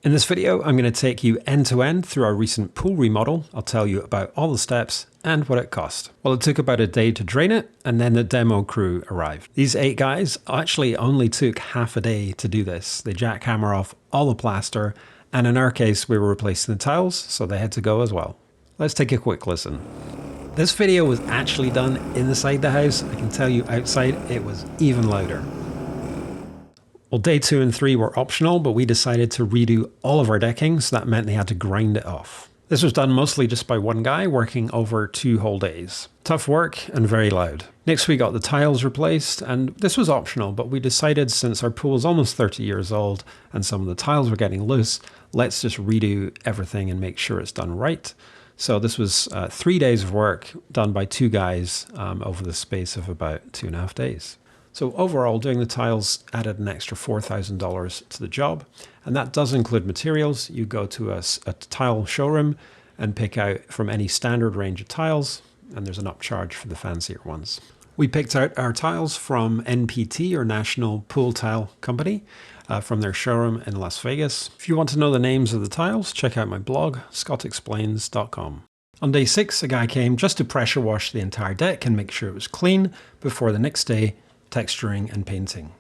In this video, I'm going to take you end to end through our recent pool remodel. I'll tell you about all the steps and what it cost. Well, it took about a day to drain it, and then the demo crew arrived. These 8 guys actually only took half a day to do this. They jackhammer off all the plaster, and in our case, we were replacing the tiles, so they had to go as well. Let's take a quick listen. This video was actually done inside the house. I can tell you outside, it was even louder. Well, day 2 and 3 were optional, but we decided to redo all of our decking, so that meant they had to grind it off. This was done mostly just by one guy working over 2 whole days. Tough work and very loud. Next we got the tiles replaced, and this was optional, but we decided since our pool is almost 30 years old and some of the tiles were getting loose, let's just redo everything and make sure it's done right. So this was 3 days of work done by 2 guys over the space of about 2.5 days. So overall, doing the tiles added an extra $4,000 to the job, and that does include materials. You go to a tile showroom and pick out from any standard range of tiles, and there's an upcharge for the fancier ones. We picked out our tiles from NPT, or National Pool Tile Company, from their showroom in Las Vegas. If you want to know the names of the tiles, check out my blog, scottexplains.com. On day 6, a guy came just to pressure wash the entire deck and make sure it was clean before the next day texturing and painting.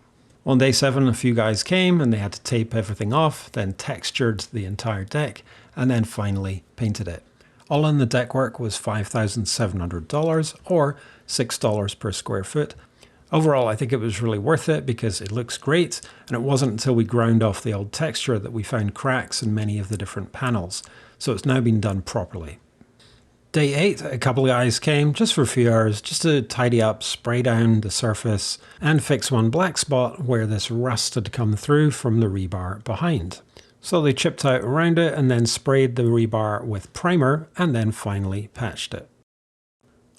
On day 7, a few guys came and they had to tape everything off, then textured the entire deck, and then finally painted it. All in the deck work was $5,700 or $6 per square foot. Overall, I think it was really worth it because it looks great, and it wasn't until we ground off the old texture that we found cracks in many of the different panels, so it's now been done properly. Day 8, a couple of guys came just for a few hours just to tidy up, spray down the surface, and fix one black spot where this rust had come through from the rebar behind. So they chipped out around it and then sprayed the rebar with primer and then finally patched it.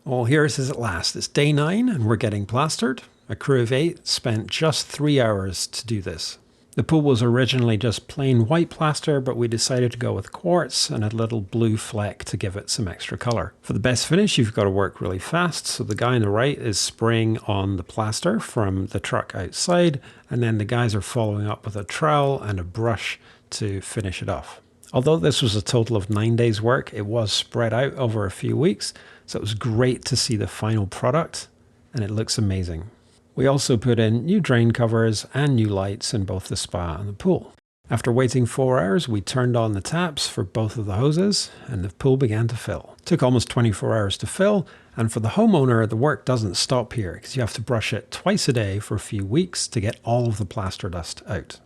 Well, here it is at last. It's day 9 and we're getting plastered. A crew of 8 spent just 3 hours to do this. The pool was originally just plain white plaster, but we decided to go with quartz and a little blue fleck to give it some extra color. For the best finish, you've got to work really fast. So the guy on the right is spraying on the plaster from the truck outside, and then the guys are following up with a trowel and a brush to finish it off. Although this was a total of 9 days work, it was spread out over a few weeks, so it was great to see the final product, and it looks amazing. We also put in new drain covers and new lights in both the spa and the pool. After waiting 4 hours, we turned on the taps for both of the hoses and the pool began to fill. It took almost 24 hours to fill, and for the homeowner, the work doesn't stop here because you have to brush it twice a day for a few weeks to get all of the plaster dust out.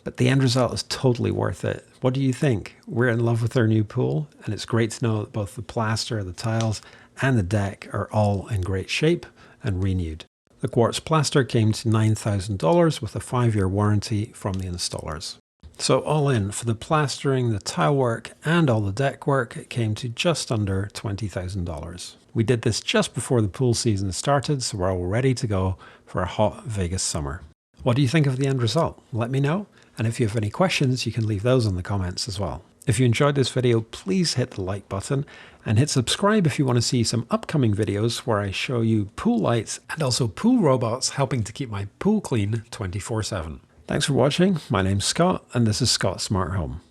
But the end result is totally worth it. What do you think? We're in love with our new pool, and it's great to know that both the plaster, the tiles, and the deck are all in great shape and renewed. The quartz plaster came to $9,000 with a 5-year warranty from the installers. So all in, for the plastering, the tile work, and all the deck work, it came to just under $20,000. We did this just before the pool season started, so we're all ready to go for a hot Vegas summer. What do you think of the end result? Let me know. And if you have any questions, you can leave those in the comments as well. If you enjoyed this video, please hit the like button and hit subscribe if you want to see some upcoming videos where I show you pool lights and also pool robots helping to keep my pool clean 24/7. Thanks for watching. My name's Scott and this is Scott Smart Home.